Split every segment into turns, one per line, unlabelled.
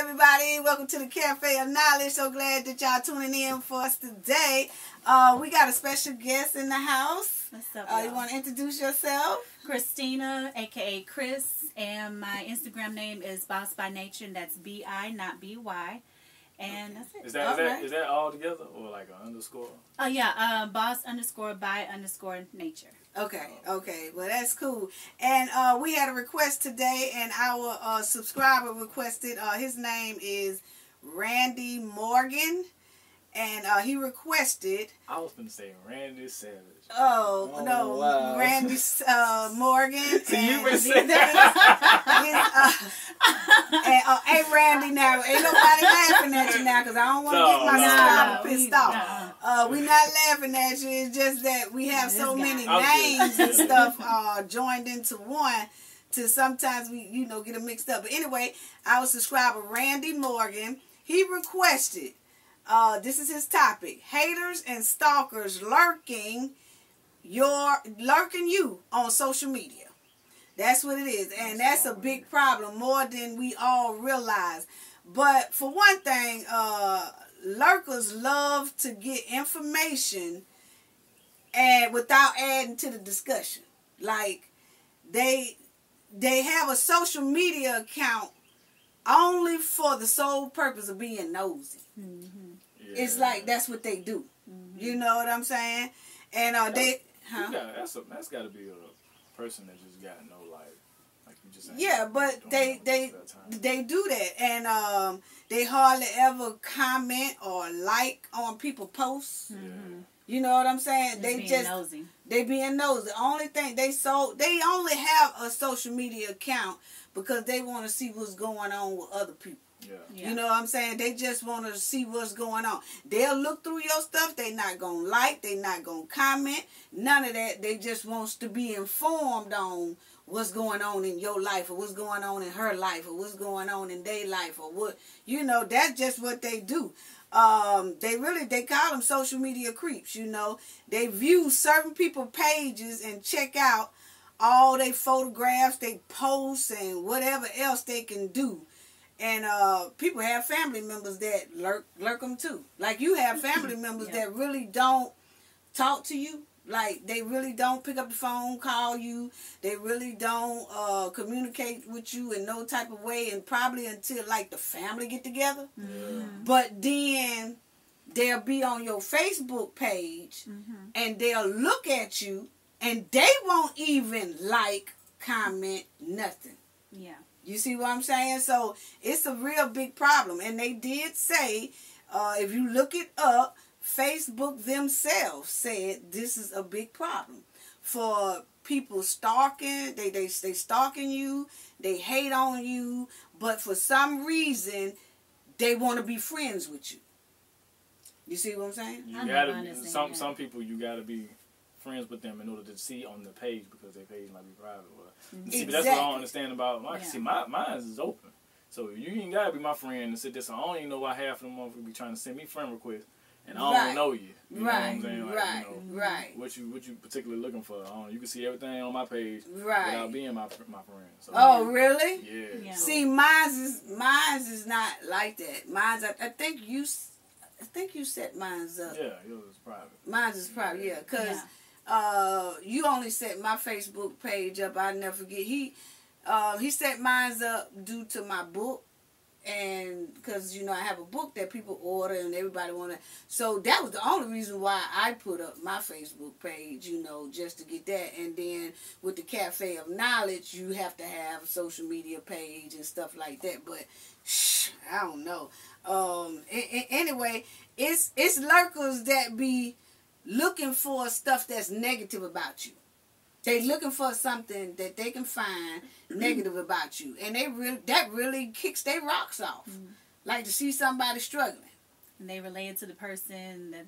everybody. Welcome to the Cafe of Knowledge. So glad that y'all tuning in for us today. We got a special guest in the house.
What's up, y'all?
You want to introduce yourself?
Christina, a.k.a. Chris, and my Instagram name is Boss by Nature, and that's B-I, not B-Y. And that's it.
Is that all together or like an underscore?
Oh, yeah, boss_by_nature.
Okay. Well, that's cool. And we had a request today, and our subscriber requested, his name is Randy Morgan, and he requested...
I was going to say Randy Savage.
Oh no, wow. Randy Morgan.
So you been saying
hey Randy, now ain't nobody laughing at you now because I don't want to get my subscriber pissed off. We not laughing at you. It's just that we have so many names and stuff joined into one. To sometimes we get them mixed up. But anyway, our subscriber Randy Morgan, he requested. This is his topic: haters and stalkers lurking you on social media. That's what it is, and that's a big problem, more than we all realize. But for one thing, lurkers love to get information and without adding to the discussion. Like they have a social media account only for the sole purpose of being nosy. Mm-hmm. Yeah. It's like that's what they do. Mm-hmm. You know what I'm saying? And
that's got to be a person that just got no life. Like you just
but they do that, and they hardly ever comment or like on people's posts. Mm-hmm. You know what I'm saying? They being nosy. The only thing they only have a social media account because they want to see what's going on with other people. Yeah. You know what I'm saying? They just want to see what's going on. They'll look through your stuff. They not going to like. They not going to comment. None of that. They just wants to be informed on what's going on in your life or what's going on in her life or what's going on in their life or what. That's just what they do. They call them social media creeps, They view certain people's pages and check out all their photographs, they posts, and whatever else they can do. And people have family members that lurk them too. Like you have family members that really don't talk to you. Like they really don't pick up the phone, call you. They really don't communicate with you in no type of way, and probably until like the family get together. Mm-hmm. But then they'll be on your Facebook page, and they'll look at you, and they won't even like, comment, nothing. Yeah. You see what I'm saying? So it's a real big problem. And they did say, if you look it up, Facebook themselves said this is a big problem for people stalking. They stalking you. They hate on you. But for some reason, they want to be friends with you. You see what I'm saying?
You gotta some people you gotta be friends with them in order to see on the page because their page might be private. See, but that's what I don't understand about mine. See, mine is open. So you ain't gotta be my friend and sit there. So I don't even know why half of them motherfuckers be trying to send me friend requests and I don't know you. You know what I'm saying? Like, what you particularly looking for? You can see everything on my page without being my friend. So,
really?
Yeah.
So. See, mine's is not like that. Mine's I think you set mine's up.
Yeah, yours is private.
Mine's is private. Yeah, because. You only set my Facebook page up. I'll never forget. He set mine up due to my book, and because I have a book that people order and everybody want to. So that was the only reason why I put up my Facebook page. Just to get that. And then with the Cafe of Knowledge, you have to have a social media page and stuff like that. But I don't know. Anyway, it's lurkers that be looking for stuff that's negative about you. They looking for something that they can find negative about you, and that really kicks their rocks off. Like to see somebody struggling,
and they relate to the person that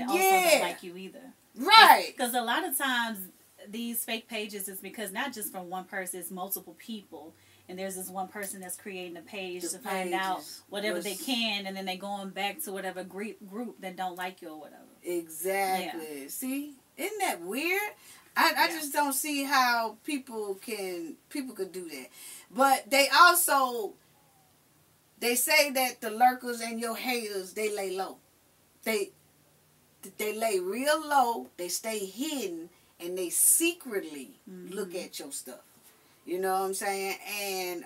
also don't like you either.
Right?
Because a lot of times these fake pages is because not just from one person, it's multiple people. And there's this one person that's creating a page to find out whatever they can, and then they going back to whatever group that don't like you or whatever.
Exactly. Yeah. See, isn't that weird? I just don't see how people could do that. But they also they say that the lurkers and your haters, they lay low. They lay real low. They stay hidden, and they secretly look at your stuff. You know what I'm saying? And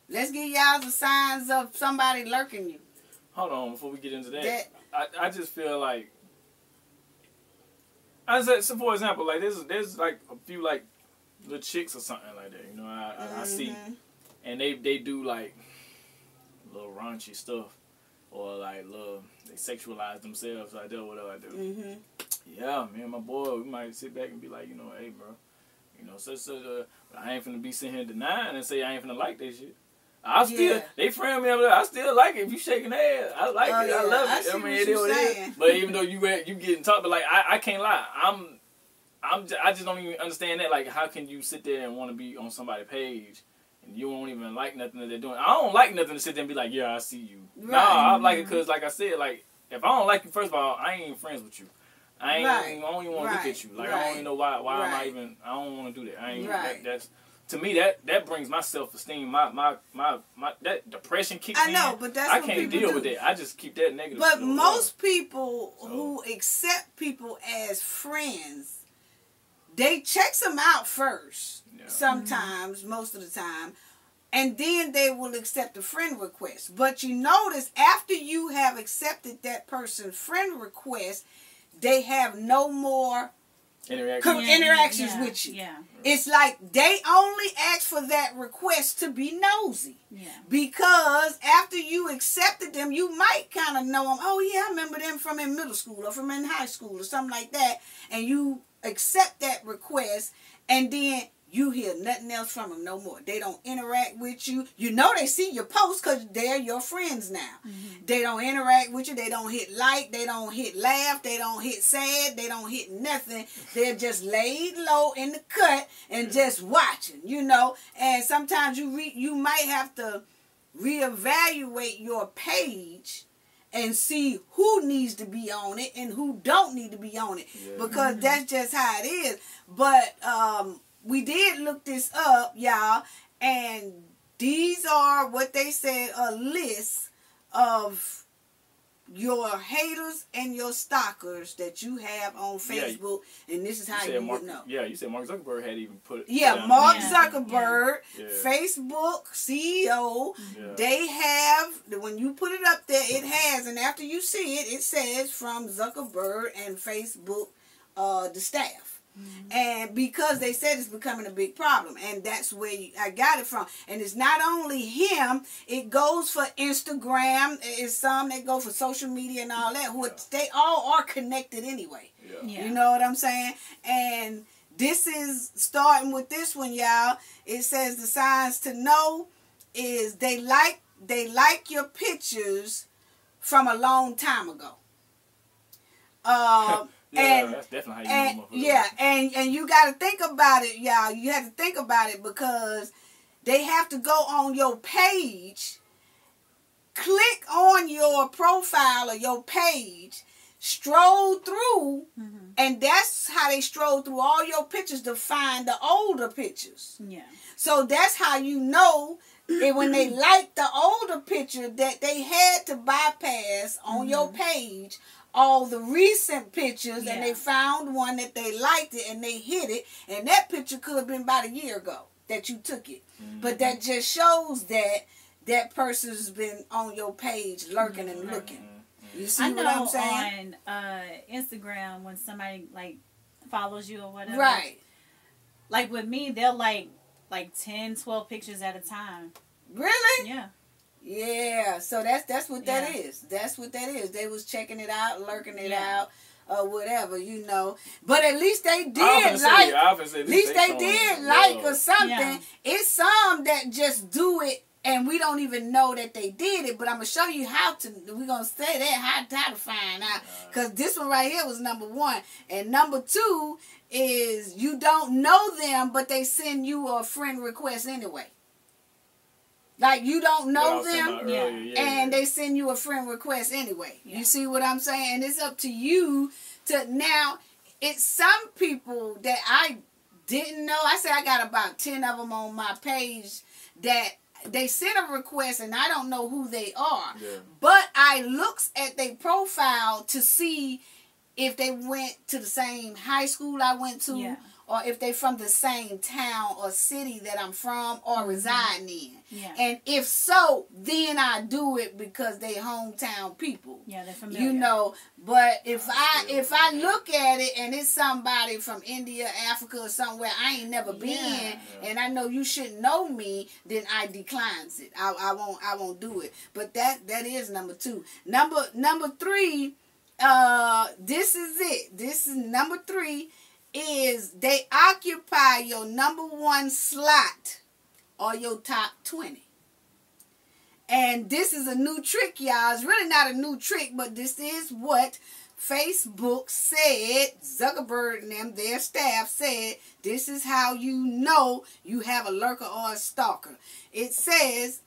let's give y'all the signs of somebody lurking you.
Hold on, before we get into that, I just feel like, I said, so for example, like there's like a few like little chicks or something like that, you know, I see, and they do like little raunchy stuff, or like they sexualize themselves like that, whatever I do. Yeah, me and my boy, we might sit back and be like, you know, hey bro, you know, I ain't finna be sitting here denying and say I ain't finna like that shit. I still, they friend me up there. I still like it. If you shaking ass, I like it. I love it. I mean, it is what it is. But even though you getting talked, but like I can't lie. I just don't even understand that. Like, how can you sit there and want to be on somebody's page and you don't even like nothing that they're doing? I don't like nothing to sit there and be like, yeah, I see you. Right. Nah, I like it because, like I said, like if I don't like you, first of all, I ain't even friends with you. I don't even want to look at you. Like I don't even know why am I even. I don't want to do that. I ain't. That's. To me, that brings my self-esteem, my that depression kicks in. I know, but that's what people do. I can't deal with that. I just keep that negative.
But most people who accept people as friends, they check them out first. Yeah. Sometimes, most of the time, and then they will accept a friend request. But you notice after you have accepted that person's friend request, they have no more interactions with you. Yeah. It's like they only ask for that request to be nosy. Yeah. Because after you accepted them, you might kind of know them. Oh yeah, I remember them from in middle school or from in high school or something like that. And you accept that request, and then you hear nothing else from them no more. They don't interact with you. You know they see your posts because they're your friends now. They don't interact with you. They don't hit like. They don't hit laugh. They don't hit sad. They don't hit nothing. They're just laid low in the cut and just watching, you know. And sometimes you might have to reevaluate your page and see who needs to be on it and who don't need to be on it. Yeah. Because that's just how it is. But we did look this up, y'all, and these are what they said, a list of your haters and your stalkers that you have on Facebook, and this is how you would know.
Yeah, you said Mark Zuckerberg had even put it.
Yeah, Mark Zuckerberg, Facebook CEO, they have, when you put it up there, it has, and after you see it, it says from Zuckerberg and Facebook, the staff. And because they said it's becoming a big problem, and that's where I got it from. And it's not only him; it goes for Instagram. It's some that go for social media and all that. They all are connected anyway. You know what I'm saying? And this is starting with this one, y'all. It says the signs to know is they like your pictures from a long time ago.
Yeah, that's definitely how you know.
And you got to think about it, y'all. You have to think about it because they have to go on your page, click on your profile or your page, stroll through, and that's how they stroll through all your pictures to find the older pictures. Yeah. So that's how you know that when they like the older picture that they had to bypass on your page all the recent pictures, and they found one that they liked it and they hit it, and that picture could have been about a year ago that you took it. But that just shows that that person's been on your page lurking and looking. You see what I'm saying?
On Instagram, when somebody like follows you or whatever,
right?
Like with me, they'll like 10, 12 pictures at a time.
Really?
Yeah.
Yeah, so that's what that is. That's what that is. They was checking it out, lurking it out, or whatever, you know. But at least they did like. At least they did like or something. Yeah. It's some that just do it and we don't even know that they did it. But I'm gonna show you how to. We're gonna say that how to find out, because this one right here was number 1, and number 2 is you don't know them, but they send you a friend request anyway. Like you don't know them, and they send you a friend request anyway. Yeah. You see what I'm saying? And it's up to you to now. It's some people that I didn't know. I said I got about 10 of them on my page that they sent a request and I don't know who they are.
Yeah.
But I looks at their profile to see if they went to the same high school I went to, or if they from the same town or city that I'm from or residing in.
Yeah.
And if so, then I do it because they hometown people.
Yeah, they're familiar.
You know, but if I look at it and it's somebody from India, Africa, or somewhere I ain't never been, and I know you shouldn't know me, then I declines it. I won't do it. But that is number 2. Number 3. This is it. This is number 3. Is they occupy your number 1 slot or your top 20. And this is a new trick, y'all. It's really not a new trick, but this is what Facebook said. Zuckerberg and them, their staff said, this is how you know you have a lurker or a stalker. It says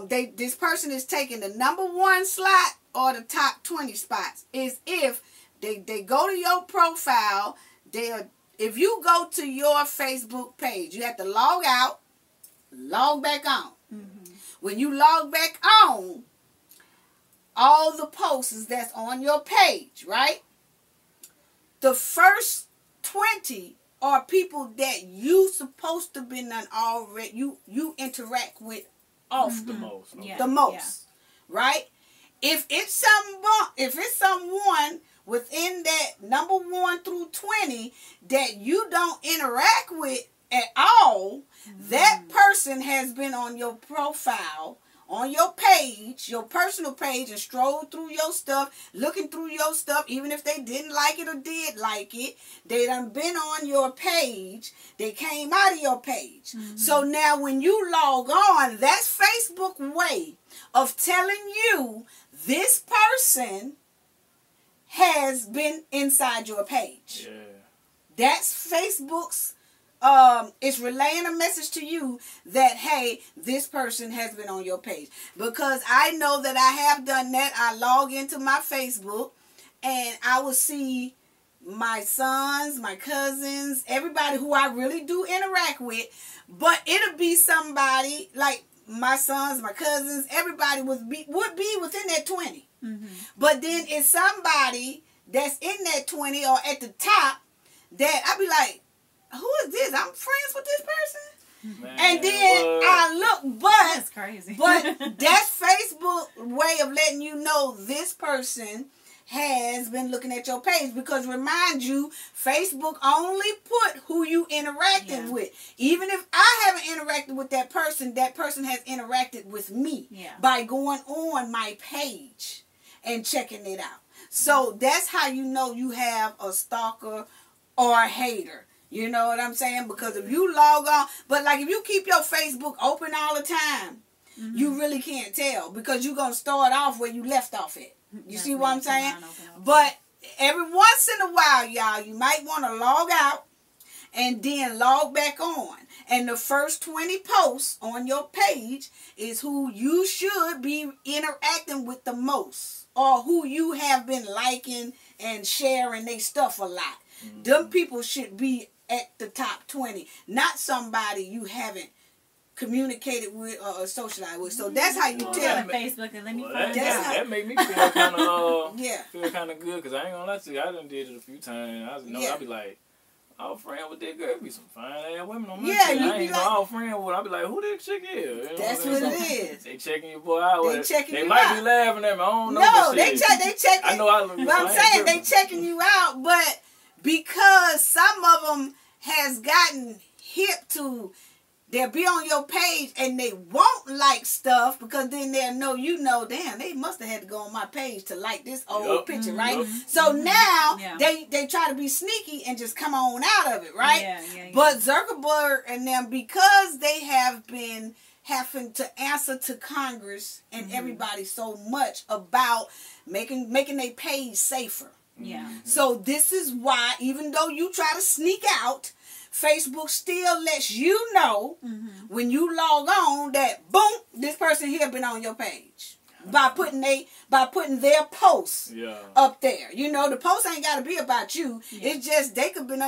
this person is taking the number 1 slot or the top 20 spots. Is if they go to your profile. If you go to your Facebook page, you have to log out, log back on. Mm-hmm. When you log back on, all the posts that's on your page, right? The first 20 are people that you supposed to be already you interact with often.
The most. Okay.
The most. Right? If it's someone within that number 1 through 20 that you don't interact with at all, that person has been on your profile, on your page, your personal page, and strolled through your stuff, looking through your stuff, even if they didn't like it or did like it. They done been on your page. They came out of your page. Mm-hmm. So now when you log on, that's Facebook way of telling you this person has been inside your page. Yeah. That's Facebook's, it's relaying a message to you that, hey, this person has been on your page. Because I know that I have done that. I log into my Facebook and I will see my sons, my cousins, everybody who I really do interact with. But it'll be somebody like my sons, my cousins, everybody would be within that 20. Mm-hmm. But then it's somebody that's in that 20 or at the top that I be like, who is this? I'm friends with this person. Man, and then I look, but
that's crazy.
But that's Facebook way of letting you know this person has been looking at your page, because remind you, Facebook only put who you interacting with. Even if I haven't interacted with that person has interacted with me by going on my page and checking it out. So that's how you know you have a stalker or a hater. You know what I'm saying? Because if you log on, but like if you keep your Facebook open all the time, you really can't tell, because you're going to start off where you left off at. You see what I'm saying? But every once in a while, y'all, you might want to log out and then log back on. And the first 20 posts on your page is who you should be interacting with the most, or who you have been liking and sharing their stuff a lot. Mm-hmm. Them people should be at the top 20, not somebody you haven't communicated with or socialized with. So that's how you tell.
Facebook and let me
find that make me feel kind of feel kind of good, because I ain't gonna lie to you, I done did it a few times. I be like, I'm friend with that girl. Be some fine ass women on my shit. I ain't all friend with. I be like, who that chick is? You know
that's what it is.
They checking your boy out. They
might
be laughing at me. I don't know.
No, they checking.
I know.
But I'm saying they checking you out, but because some of them has gotten hip to, they'll be on your page and they won't like stuff, because then they'll know, damn, they must have had to go on my page to like this old picture, right? So now they try to be sneaky and just come on out of it, right? But Zuckerberg and them, because they have been having to answer to Congress and everybody so much about making their page safer. So this is why, even though you try to sneak out, Facebook still lets you know when you log on that, boom, this person here been on your page by putting their posts up there. You know, the post ain't got to be about you. It's just they could been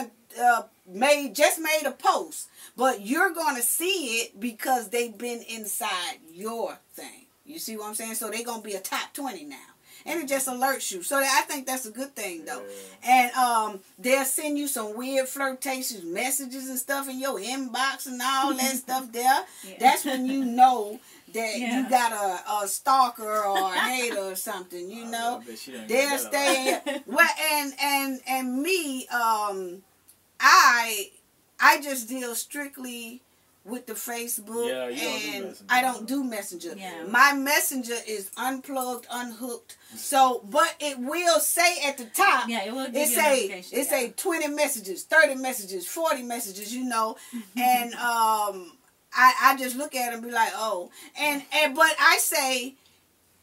just made a post, but you're gonna see it because they've been inside your thing. You see what I'm saying? So they're gonna be a top 20 now. And it just alerts you. So I think that's a good thing, though. Yeah. And they'll send you some weird flirtatious messages and stuff in your inbox and all that stuff there. Yeah. That's when you know that you got a stalker or a hater or something, you know. They'll stay. Well, and me, I just deal strictly with the Facebook, and I don't do Messenger. Yeah. My Messenger is unplugged, unhooked. So, but it will say at the top. Yeah, it will give you a notification. It say 20 messages, 30 messages, 40 messages. You know, and I just look at it and be like, oh, and but I say,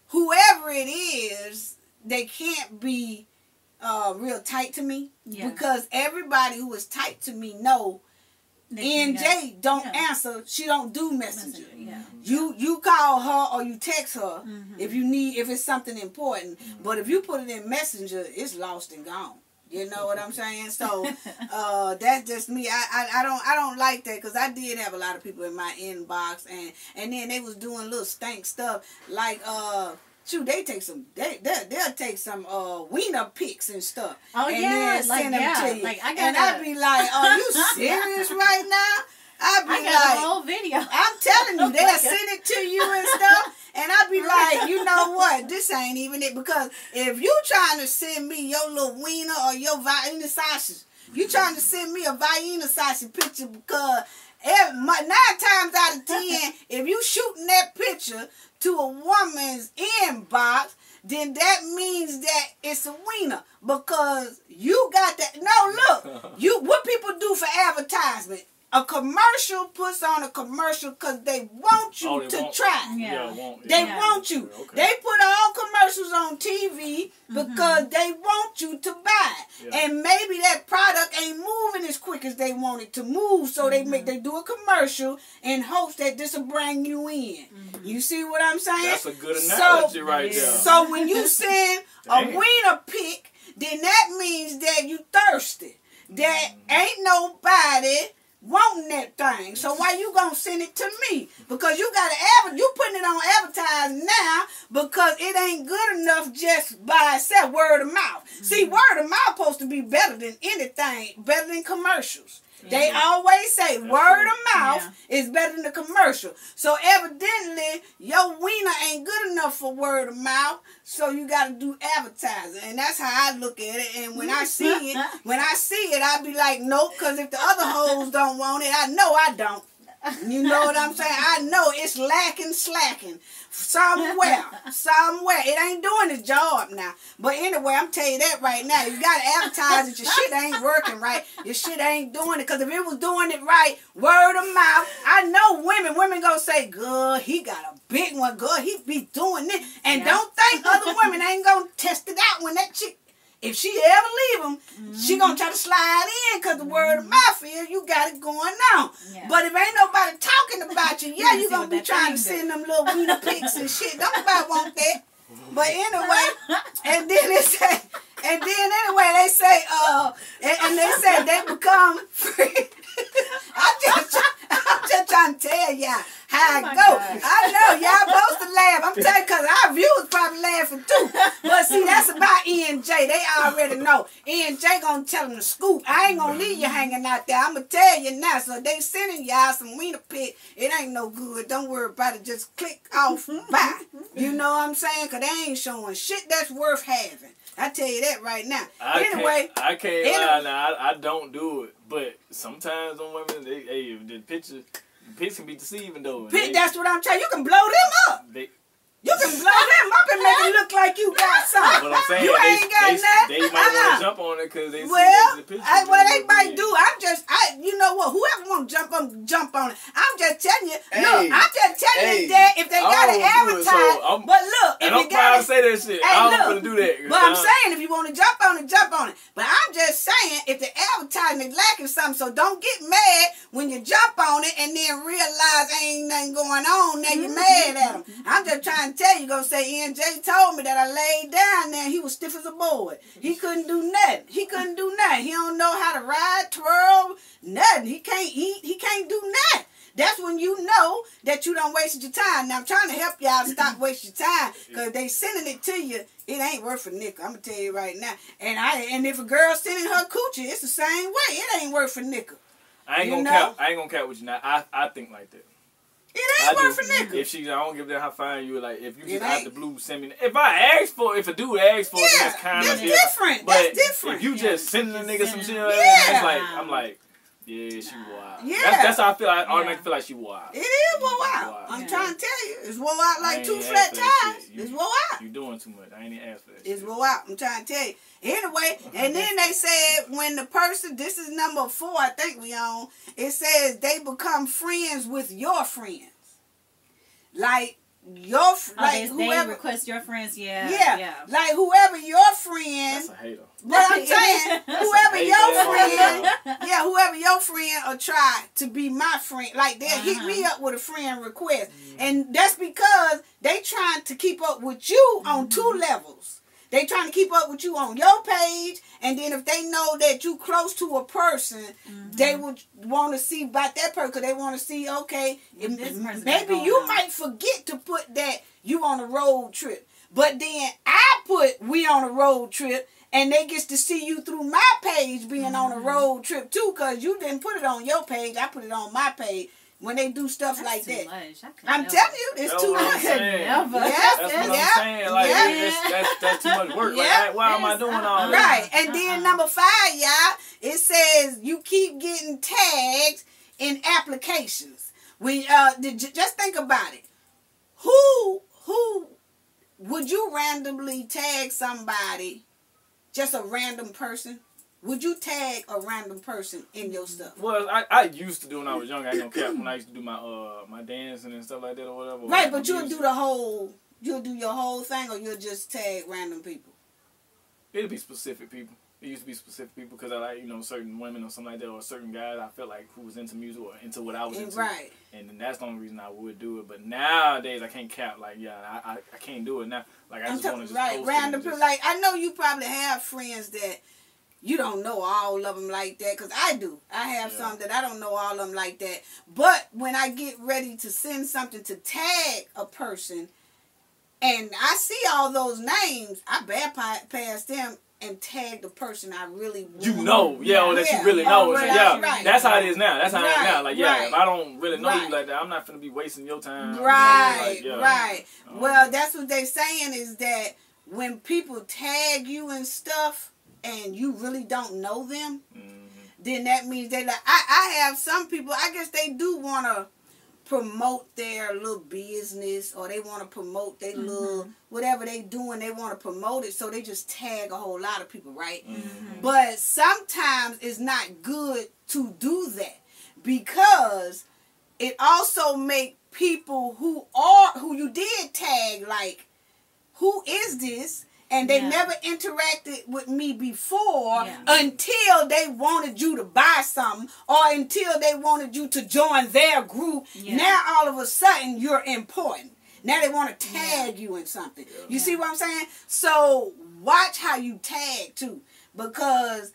whoever it is, they can't be real tight to me because everybody who is tight to me know. NJ don't answer. She don't do Messenger. Yeah. You call her or you text her if it's something important. But if you put it in Messenger, it's lost and gone. You know what I'm saying? So that's just me. I don't like that because I did have a lot of people in my inbox and then they was doing little stank stuff like shoot, they'll take some wiener pics and stuff. Oh, and then send them to you. Like, I'd be like, are you serious right now? I got a whole video. I'm telling you, they'll send it to you and stuff. And I'd be like, you know what? This ain't even it. Because if you trying to send me your little wiener or your Vienna sausage, you trying to send me a Vienna sausage picture because 9 times out of 10, if you shooting that picture to a woman's inbox, then that means that it's a wiener because you got that. No, look, what people do for advertisement. A commercial puts on a commercial because they want you to try. They want you. Okay. They put all commercials on TV because they want you to buy it. Yeah. And maybe that product ain't moving as quick as they want it to move, so they do a commercial in hopes that this will bring you in. You see what I'm saying? That's a good analogy right there. So when you send a wiener pic, then that means that you thirsty. That ain't nobody wanting that thing. So why you gonna send it to me? Because you putting it on advertising now because it ain't good enough just by itself, word of mouth. See, word of mouth supposed to be better than anything, better than commercials. They always say word of mouth is better than the commercial. So evidently, your wiener ain't good enough for word of mouth, so you got to do advertising. And that's how I look at it. And when I see it, I be like, nope, because if the other hoes don't want it, I know I don't. You know what I'm saying? I know it's slacking. Somewhere. It ain't doing its job now. But anyway, I'm telling you that right now. You got to advertise that your shit ain't working right. Your shit ain't doing it. Because if it was doing it right, word of mouth, I know women going to say, good, he got a big one. Good, he be doing this. And don't think other women ain't going to test it out when that chick, if she ever leave him, she going to try to slide in because the word of mouth is you got it going on. Yeah. But if ain't nobody talking about you, you going to be trying to send them little wiener pics and shit. Don't nobody want that. But anyway, and then they say, they say they become free. I'm just trying to tell y'all how it go. God. I know y'all supposed to laugh. I'm telling you because our viewers probably laughing too. But see, that's about ENJ. They already know. ENJ gonna tell them the scoop. I ain't gonna leave you hanging out there. I'm gonna tell you now. So they sending y'all some wiener pic. It ain't no good. Don't worry about it. Just click off. Bye. You know what I'm saying? Because they ain't showing shit that's worth having. I tell you that right now.
I can't lie now. I don't do it. But sometimes on women, the pictures can be deceiving though.
That's what I'm telling you. You can blow them up. You can blow them up and make it look like you got something.
But I'm saying
you ain't got nothing.
They might want to jump on it because they see the picture.
They might do. You know what? Whoever want to jump on it. I'm just telling you. Look, I'm just telling you that if they got gotta advertise.
So
but look, if
I'm proud to say that shit. I'm gonna do that.
But I'm saying, if you want to jump on it, jump on it. But I'm just saying, if the advertising is lacking something, so don't get mad when you jump on it and then realize ain't nothing going on. Now you're mad at them. I'm just trying to tell you, gonna say, NJ told me that I laid down there. He was stiff as a board. He couldn't do nothing. He couldn't do nothing. He don't know how to ride, twirl, nothing. He can't eat. He can't do nothing. That's when you know that you done wasted your time. Now, I'm trying to help y'all stop wasting your time because they sending it to you. It ain't worth a nickel. I'm going to tell you right now. And if a girl sending her coochie, it's the same way. It ain't worth a nickel.
I ain't gonna cap with you now. I think like that.
It ain't worth a nickel.
If I don't give that how fine you like. If you just out the blue send me. If a dude asks for it, then it's kind of
different.
But
that's different.
If you just sending a nigga some shit, it's like I'm like. Yeah, she wild. Yeah. That's how I feel. I automatically feel like she wild.
It is wore out. I'm trying to tell you. It's wore out like 2 flat tires. It's wore out.
You doing too much. I ain't even asked for that
It's wore out. I'm trying to tell you. Anyway, and then they said when the person, this is number 4 I think we on, it says they become friends with your friends. Like, whoever
they request your friends, yeah.
Like whoever your friend.
That's a hater.
But I'm saying, whoever your friend will try to be my friend. Like they'll hit me up with a friend request, and that's because they trying to keep up with you on 2 levels. They trying to keep up with you on your page, and then if they know that you close to a person, they would want to see about that person because they want to see, okay, maybe you might forget to put that you on a road trip. But then I put we on a road trip, and they get to see you through my page being on a road trip too, because you didn't put it on your page. I put it on my page. When they do stuff like that, I'm telling you, it's too much.
That's what I'm saying. Like, that's too much work. Like, why am I doing all this?
Right. And then number 5, y'all, it says you keep getting tagged in applications. Just think about it. Who would you randomly tag somebody? Just a random person? Would you tag a random person in your stuff?
Well, I used to do when I was young. I ain't gonna cap when I used to do my dancing and stuff like that or whatever.
Right, but you'll do your whole thing, or you'll just tag random people?
It'll be specific people. It used to be specific people because I like, certain women or something like that, or certain guys I felt like who was into music or into what I was into.
Right.
And then that's the only reason I would do it. But nowadays I can't cap. Like, I can't do it now. Like, I just want to just post
random people. Like, I know you probably have friends that you don't know all of them like that, because I do. I have some that I don't know all of them like that. But when I get ready to send something to tag a person, and I see all those names, I bypass them and tag the person I really want.
Or that you really know. That's how it is now. That's how it is now. Like, if I don't really know you like that, I'm not going to be wasting your time.
Right. Well, that's what they're saying is that when people tag you and stuff, and you really don't know them, then that means they like. I have some people, I guess they do want to promote their little business, or they want to promote their little, whatever they doing, they want to promote it, so they just tag a whole lot of people, right? But sometimes it's not good to do that, because it also make people who you did tag, like, who is this? And they never interacted with me before until they wanted you to buy something, or until they wanted you to join their group. Now all of a sudden you're important. Now they want to tag you in something. You see what I'm saying? So watch how you tag too. Because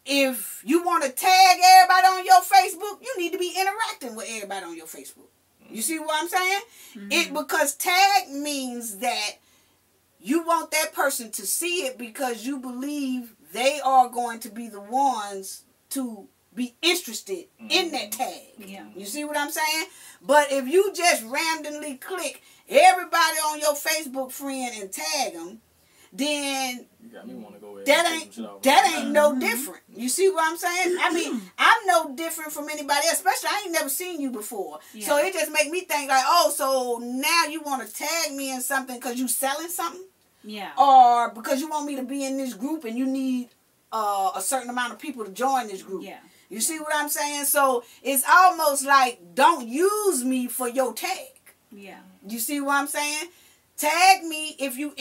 if you want to tag everybody on your Facebook, you need to be interacting with everybody on your Facebook. You see what I'm saying? Because tag means that you want that person to see it because you believe they are going to be the ones to be interested in that tag. You see what I'm saying? But if you just randomly click everybody on your Facebook friend and tag them, then that ain't no different. You see what I'm saying? I mean, I'm no different from anybody else. Especially, I ain't never seen you before. So it just make me think like, oh, so now you want to tag me in something because you selling something? Or because you want me to be in this group and you need a certain amount of people to join this group. You see what I'm saying? So it's almost like, don't use me for your tag.
Yeah.
You see what I'm saying? Tag me if you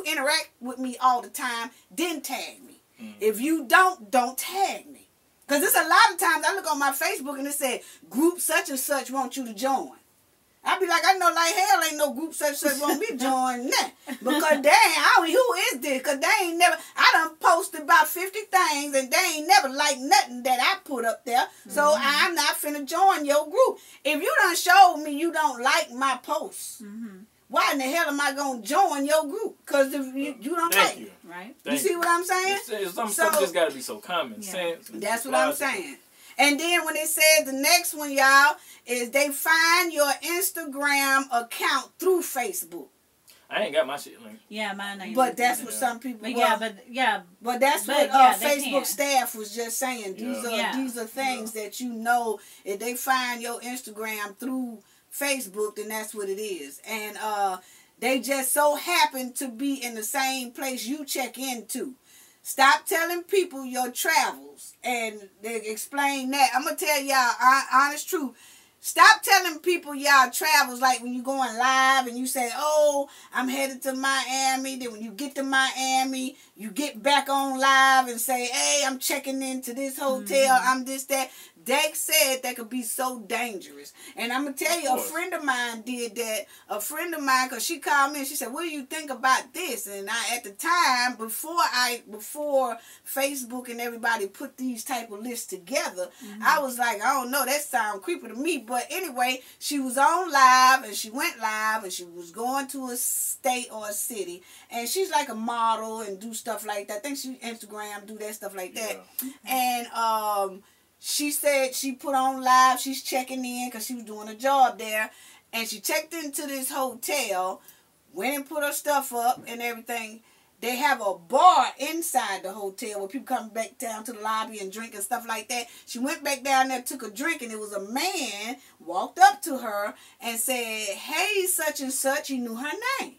interact with me all the time, then tag me. If you don't tag me. Because there's a lot of times I look on my Facebook and it said, group such and such want you to join. I be like, I know like hell ain't no group such and such want me to join that. Because dang, who is this? Because they ain't never, I done posted about 50 things and they ain't never liked nothing that I put up there. So I'm not finna join your group. If you done showed me you don't like my posts, why in the hell am I going to join your group? Because if you don't like it.
Right.
You see what I'm saying?
Some just got to be so common sense.
That's what I'm saying. And then when it says the next one, y'all, is they find your Instagram account through Facebook.
I ain't got my shit linked.
Yeah, mine ain't.
But that's what some people. But that's what Facebook staff was just saying. These are things that you know, if they find your Instagram through Facebook, then that's what it is. And they just so happen to be in the same place you check into. Stop telling people your travels, and they explain that. I'm gonna tell y'all honest truth. Stop telling people y'all travels, like when you going live and you say, oh, I'm headed to Miami. Then when you get to Miami, you get back on live and say, hey, I'm checking into this hotel. I'm this, that. They said that could be so dangerous. And I'm going to tell you, a friend of mine did that. A friend of mine, because she called me and she said, what do you think about this? And I, at the time, before Facebook and everybody put these type of lists together, I was like, I don't know, that sounds creepy to me. But anyway, she was on live and she went live and she was going to a state or a city. And she's like a model and do stuff like that. I think she Instagram, do that stuff like that. And she said she put on live, she's checking in because she was doing a job there. And she checked into this hotel, went and put her stuff up and everything. They have a bar inside the hotel where people come back down to the lobby and drink and stuff like that. She went back down there, took a drink, and it was a man walked up to her and said, hey, such and such. He knew her name.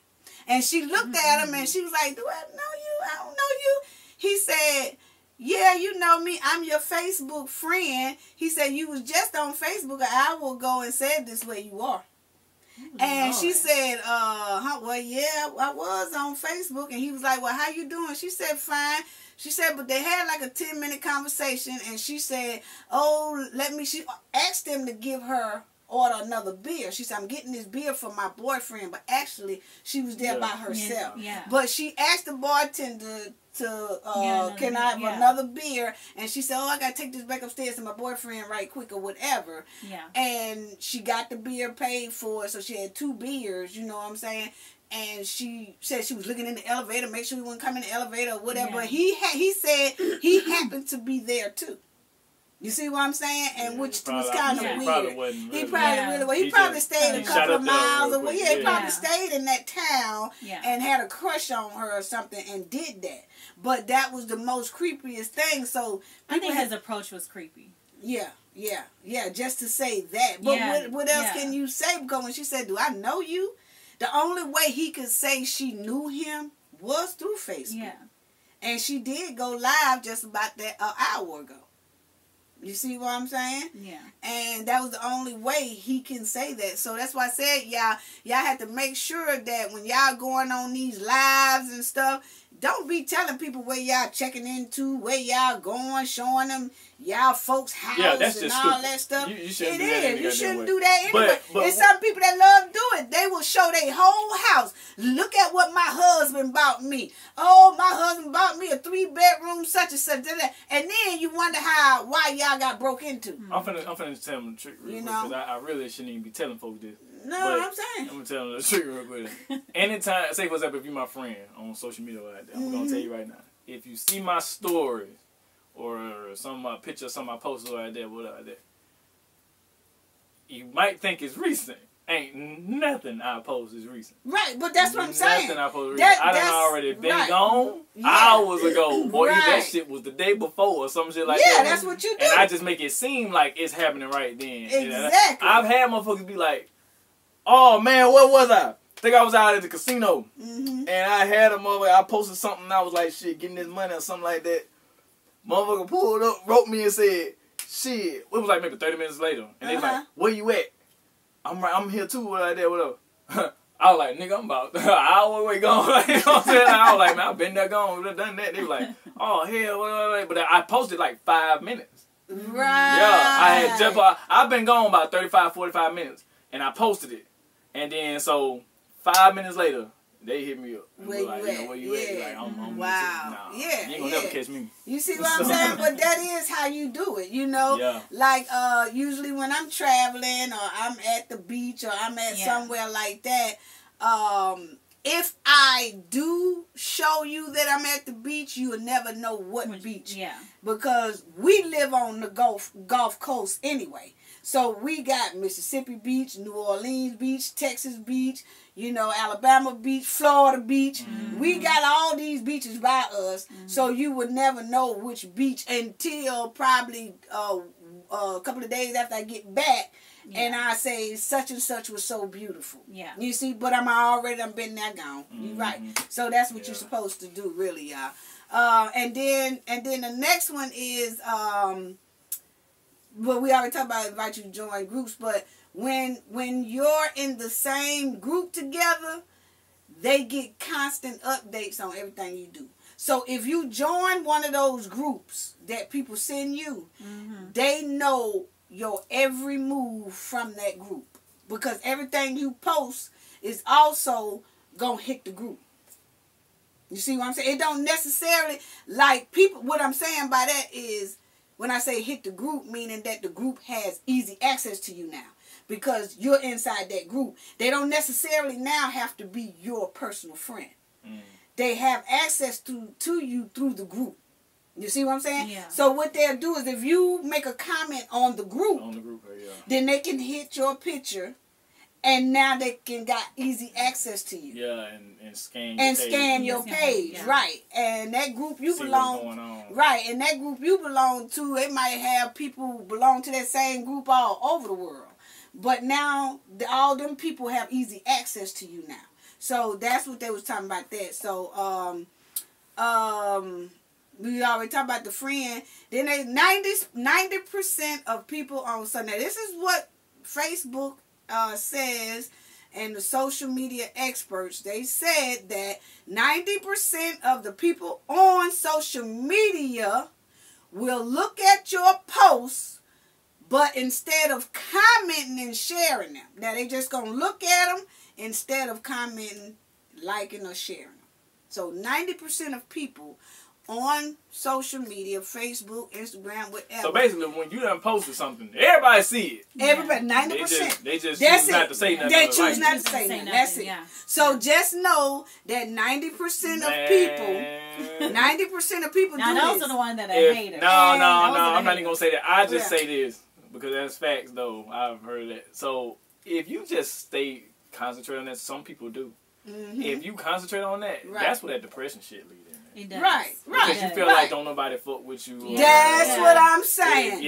And she looked at him and she was like, do I know you? I don't know you. He said, yeah, you know me. I'm your Facebook friend. He said, you was just on Facebook an hour ago and said this way you are. And she said, well, yeah, I was on Facebook. And he was like, well, how you doing? She said, fine. She said, but they had like a 10-minute conversation. And she said, she asked him to give her order another beer. She said, I'm getting this beer for my boyfriend. But actually, she was there by herself. Yeah. But she asked the bartender can I have another beer? And she said, I got to take this back upstairs to my boyfriend right quick or whatever. Yeah. And she got the beer paid for, so she had 2 beers, you know what I'm saying? And she said she was looking in the elevator, make sure he wouldn't come in the elevator or whatever. Yeah. He said he happened to be there too. You see what I'm saying? And which was kind of weird. He probably stayed a couple of miles away. Yeah, he probably stayed in that town and had a crush on her or something and did that. But that was the most creepiest thing. So
I think his approach was creepy.
Yeah, just to say that. But what else can you say? Because when she said, do I know you? The only way he could say she knew him was through Facebook. Yeah. And she did go live just about that an hour ago. You see what I'm saying? Yeah. And that was the only way he can say that. So that's why I said, y'all have to make sure that when y'all going on these lives and stuff, don't be telling people where y'all checking into, where y'all going, showing them y'all folks' house and all that stuff. You shouldn't do that anyway. But there's some people that love to do it. They will show their whole house. Look at what my husband bought me. Oh, my husband bought me a 3-bedroom such and such. And then you wonder why y'all got broke into.
I'm finna tell them the trick real quick, because I really shouldn't even be telling folks this.
No, I'm saying.
I'm going to tell them the trick real quick. Anytime, say for example, if you're my friend on social media like that, I'm going to tell you right now. If you see my stories or some of my pictures, some of my posts like that, whatever like that, you might think it's recent. Ain't nothing I post is recent.
Right, but that's what I'm saying.
Nothing I post is recent. I done already been gone hours ago. Or that shit was the day before or some shit like that.
Yeah, that's what you do.
And I just make it seem like it's happening right then.
Exactly.
I've had motherfuckers be like, oh man, where was I? Think I was out at the casino. And I had a motherfucker, I posted something and I was like, shit, getting this money or something like that. Motherfucker pulled up, wrote me and said, shit. It was like maybe 30 minutes later. And they like, where you at? I'm here too, like that, whatever. I was like, nigga, I'm about an hour away gone. You know what I'm saying? I was like, man, I've been there gone, done that. They were like, oh, hell, wait. But I posted like 5 minutes.
Right.
Yeah, I've been gone about 35, 45 minutes, and I posted it. And then, so, 5 minutes later, they hit me up.
Where you at?
Where you at? Like, I'm
wow.
Nah, you ain't gonna never catch me.
You see what I'm saying? But that is how you do it, you know?
Yeah.
Like, usually when I'm traveling or I'm at the beach or I'm at somewhere like that, if I do show you that I'm at the beach, you will never know what beach.
Yeah.
Because we live on the Gulf Coast anyway. So we got Mississippi Beach, New Orleans Beach, Texas Beach, you know, Alabama Beach, Florida Beach. Mm-hmm. We got all these beaches by us. Mm-hmm. So you would never know which beach until probably a couple of days after I get back. Yeah. And I say such and such was so beautiful. Yeah. You see, but I'm been there gone. Mm-hmm. You're right. So that's what you're supposed to do, really, y'all. And then the next one is well, we already talked about invite you to join groups, but when you're in the same group together, they get constant updates on everything you do. So if you join one of those groups that people send you, they know your every move from that group, because everything you post is also gonna hit the group. You see what I'm saying? It don't necessarily, like, people, what I'm saying by that is, when I say hit the group, meaning that the group has easy access to you now, because you're inside that group. They don't necessarily now have to be your personal friend. They have access to you through the group. You see what I'm saying? Yeah. So what they'll do is, if you make a comment on the group, then they can hit your picture, and now they can got easy access to you. Yeah, and scan your page. Yeah. Right. And that group you belong, right, and that group you belong to, it might have people belong to that same group all over the world. But now all them people have easy access to you now. So that's what they was talking about that. So we already talked about the friend. Then they 90% of people on Sunday. This is what Facebook says, and the social media experts, they said that 90% of the people on social media will look at your posts, but instead of commenting and sharing them. Now they just gonna look at them instead of commenting, liking, or sharing them. So 90% of people on social media, Facebook, Instagram, whatever.
So basically, when you done posted something, everybody see it.
Everybody, 90%.
They just choose not to say nothing.
They choose not to say nothing. That's it. Yeah. So just know that 90% of people, 90% of people
now
do
those
this.
are the ones that are haters.
No, I'm not even going to say that. I just say this, because that's facts, though. I've heard that. So if you just stay concentrated on that, some people do. If you concentrate on that, that's where that depression shit leads.
It does.
Right.
Because you feel like don't nobody fuck with you.
That's what I'm saying.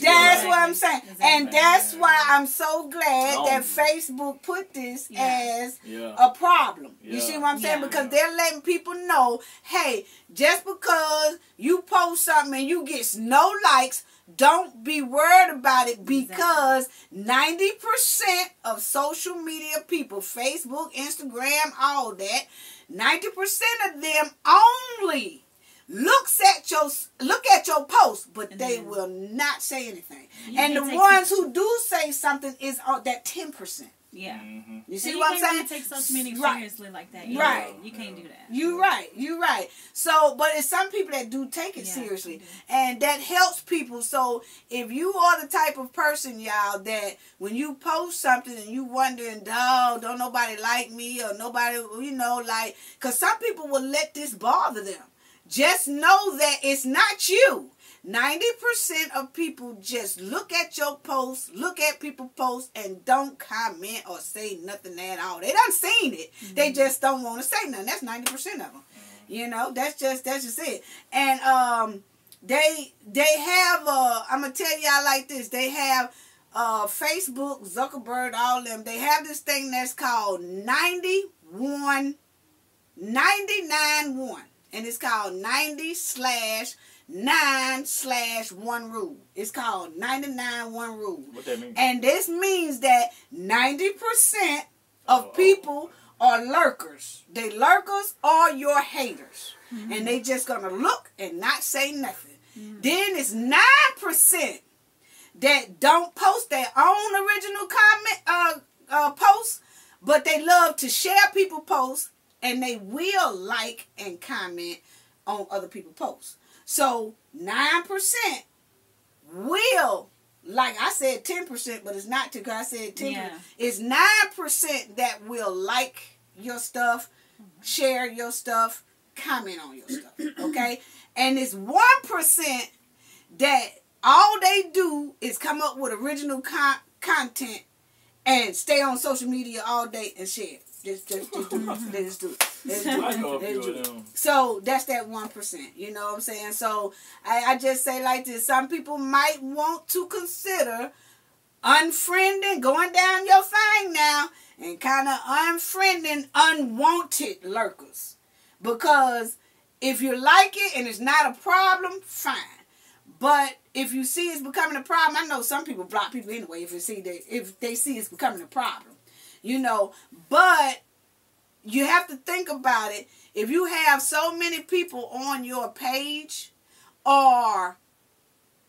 That's what I'm saying.
Exactly.
And that's why I'm so glad that Facebook put this as a problem. You see what I'm saying? Because they're letting people know, hey, just because you post something and you get no likes, don't be worried about it, because 90% of social media people, Facebook, Instagram, all that, 90% of them only look at your post, but they will not say anything. And the ones who do say something is that 10%.
Yeah.
You see what I'm saying?
You can't take social media seriously like that. You can't do that.
You're right. So, but it's some people that do take it seriously. And that helps people. So, if you are the type of person, y'all, that when you post something and you wondering, oh, don't nobody like me, or nobody, like, because some people will let this bother them. Just know that it's not you. 90% of people just look at your posts, look at people's posts, and don't comment or say nothing at all. They done seen it. They just don't want to say nothing. That's 90% of them. That's just it. And they have I'm gonna tell y'all like this. They have Facebook, Zuckerberg, all of them. They have this thing that's called 991, and it's called 90/991. 99/1 rule. It's called 99-1 rule.
What that mean?
And this means that 90% of people are lurkers. They lurkers are your haters. And they just gonna look and not say nothing. Then it's 9% that don't post their own original posts, but they love to share people posts, and they will like and comment on other people's posts. So 9% will, like I said 10%, but it's not 10 because I said 10%. Yeah. It's 9% that will like your stuff, share your stuff, comment on your stuff. Okay? And it's 1% that all they do is come up with original content and stay on social media all day and share. Just do it. They just do it. So that's that 1%. You know what I'm saying? So I just say like this. Some people might want to consider unfriending, going down your thing now, and kind of unfriending unwanted lurkers. Because if you like it and it's not a problem, fine. But if you see it's becoming a problem, I know some people block people anyway if they see it's becoming a problem. You know, but you have to think about it. If you have so many people on your page, or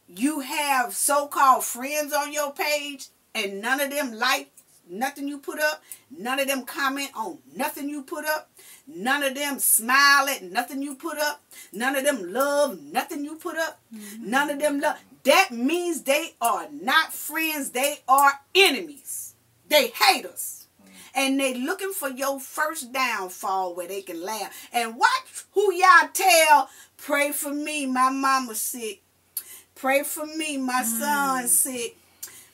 you have so-called friends on your page, and none of them like nothing you put up, none of them comment on nothing you put up, none of them smile at nothing you put up, none of them love nothing you put up, none of them love, that means they are not friends, they are enemies. They haters. And they looking for your first downfall where they can laugh. And watch who y'all tell, pray for me, my mama's sick. Pray for me, my son's sick.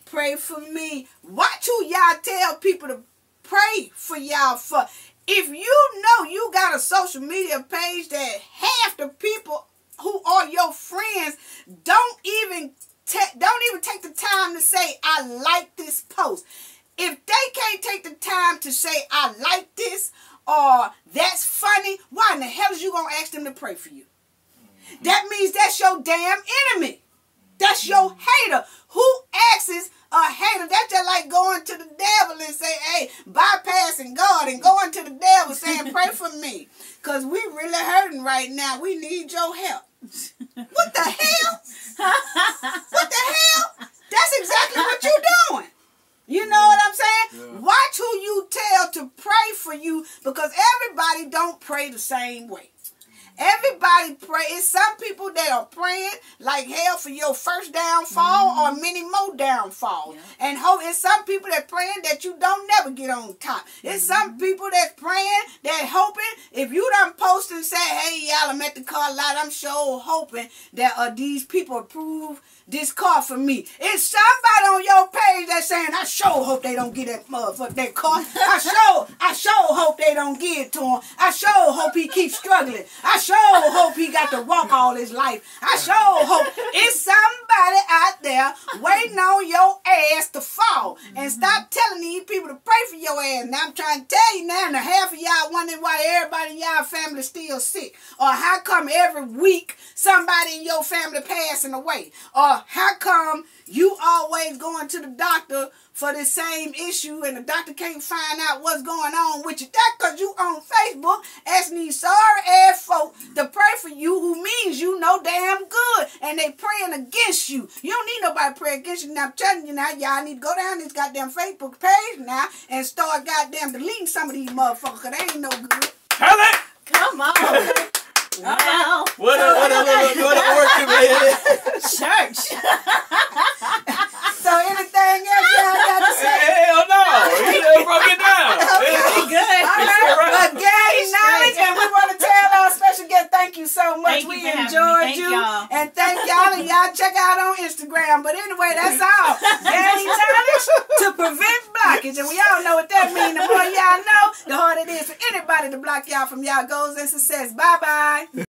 Pray for me. Watch who y'all tell people to pray for y'all for. If you know you got a social media page that half the people who are your friends don't even take the time to say, I like this post. If they can't take the time to say, I like this, or that's funny, why in the hell is you going to ask them to pray for you? That means that's your damn enemy. That's your hater. Who asks a hater? That's just like going to the devil and say, hey, bypassing God and going to the devil saying, pray for me. Because we really hurting right now. We need your help. What the hell? What the hell? That's exactly what you're doing. You know what I'm saying? Yeah. Watch who you tell to pray for you, because everybody don't pray the same way. Everybody pray. It's some people that are praying like hell for your first downfall or many more downfalls. Yeah. And it's some people that praying that you don't never get on top. It's some people that praying, that hoping, if you done post and say, hey, y'all, I'm at the car lot, I'm sure hoping that these people approve this car for me. It's somebody on your page that's saying, I sure hope they don't get that motherfucker, that car. I sure hope they don't give it to him. I sure hope he keeps struggling. I sure hope he got to walk all his life. I sure hope it's somebody out there waiting on your ass to fall. And stop telling these people to pray for your ass. Now I'm trying to tell you now, and half of y'all wondering why everybody in y'all family still sick. Or how come every week somebody in your family passing away. Or how come you always going to the doctor for the same issue and the doctor can't find out what's going on with you? That's because you on Facebook asking these sorry ass folk to pray for you, who means you know damn good, and they praying against you. You don't need nobody praying against you. Now I'm telling you now, y'all need to go down this goddamn Facebook page now and start goddamn deleting some of these motherfuckers, because they ain't no good.
Come on. Wow.
What a work, man.
Church.
So anything else y'all got to say?
Hell no. You just broke it down.
Okay, good.
All right. But gain knowledge, and we want to tell our special guest, thank you so much. We enjoyed you. And thank y'all. And y'all check out on Instagram. But anyway, that's all. Gain knowledge to prevent blockage. And we all know what that means. The more y'all know, the harder it is for anybody to block y'all from y'all goals and success. Bye-bye.